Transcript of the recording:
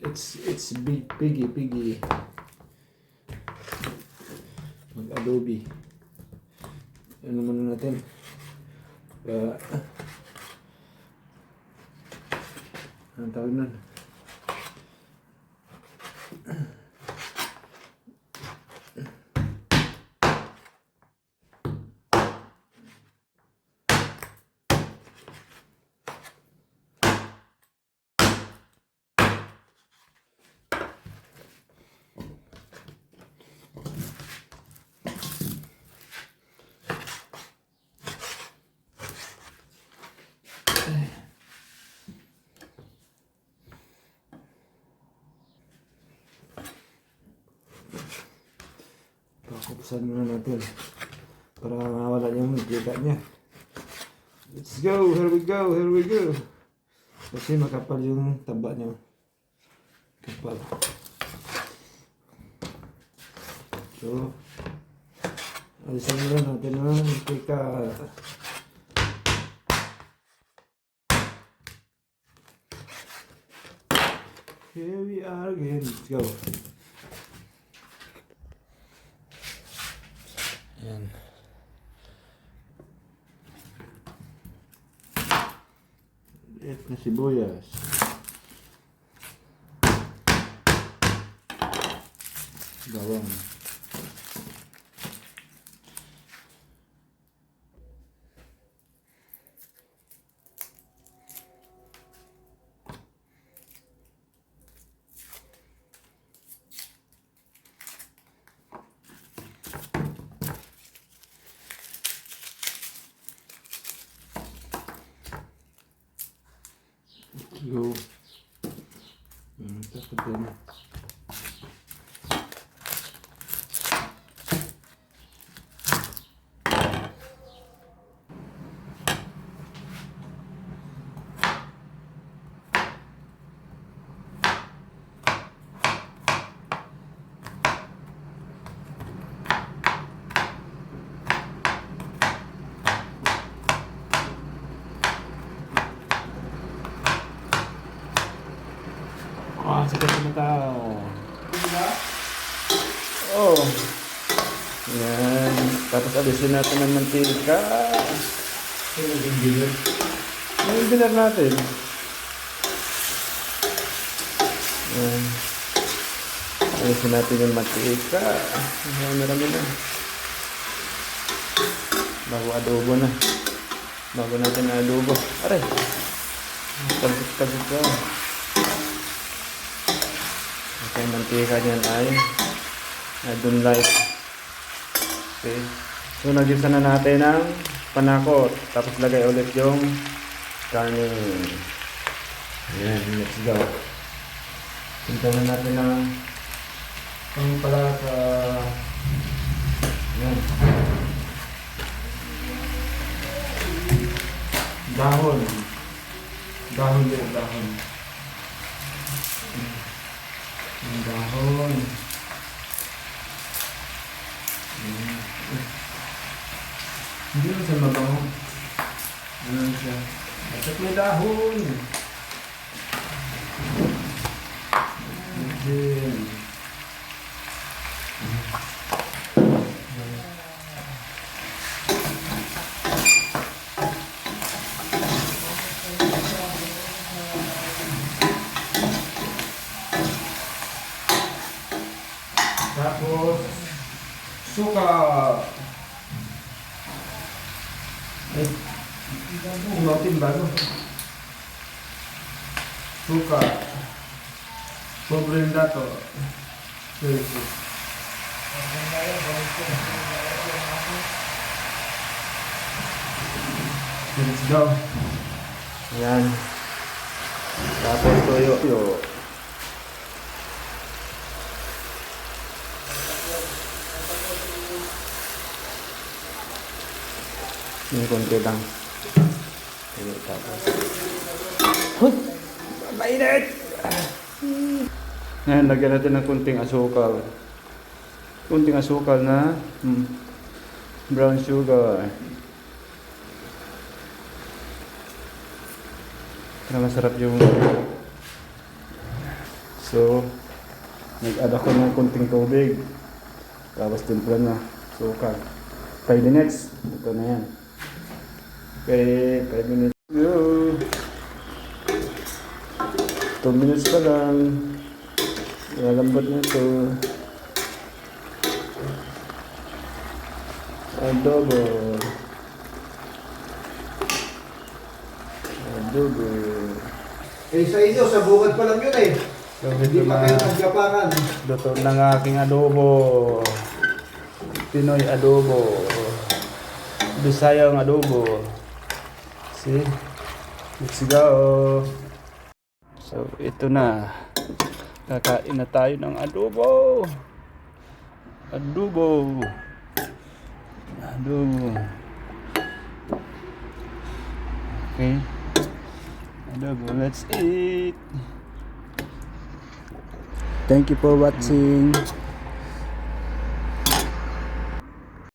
It's big piggy. Mag-adobe. Ano muna natin? Anong tawag nun? Pakupsan muna natin para mawala yung mantika niya. Let's go! Here we go! Kasi makapal yung taba niya. Kapal. So, alisan muna natin ang mantika. Here we are again. Let's go. Ayan. Liit na sibuyas. Bawang. Go. Tapos din. Sakit sa mata. Oh. Yan. Tapos alisin natin ang mantika. Yung engineer natin. Yan. Alisin natin yung mantika. Marami na. Bago adobo na. Bago natin adobo. Aray. Kabit ka. Yung mantika niyan ay dun light. Okay. So nagisa na natin ang panakot. Tapos lagay ulit yung karne. Ayan, let's go. Sinta na natin ang pala sa ayan. Dahon. Dahon din, dahon. Ang dahon. Hindi mo siya mabango. Ano siya? At may dahon. Then, tapos suka. Inutin bago. Suka. Sobrang dato. Let's go. Ayan. Tapos toyo. Ini konti lang. Ayan, tapos. Huh! Mainit! Ngayon, lagyan natin ng kunting asukal. Kunting asukal na brown sugar. Para masarap yung So, nag-add ako ng konting tubig. Tapos timpla na. Suka. 5 minutes. Ito na yan. Okay, 5 minutes. Go! 2 minutes pa lang. Lalambot na ito. Adobo. Adobo. Eh sa inyo, sa bukid pa lang yun eh. So, Hindi ito pa na. kayo nagkapangan. Luto ng aking adobo. Pinoy adobo. Bisayang adobo. See? Let's go. So, ito na. Kakain na tayo ng adobo. Adobo. Adobo. Okay. Adobo, let's eat. Thank you for watching.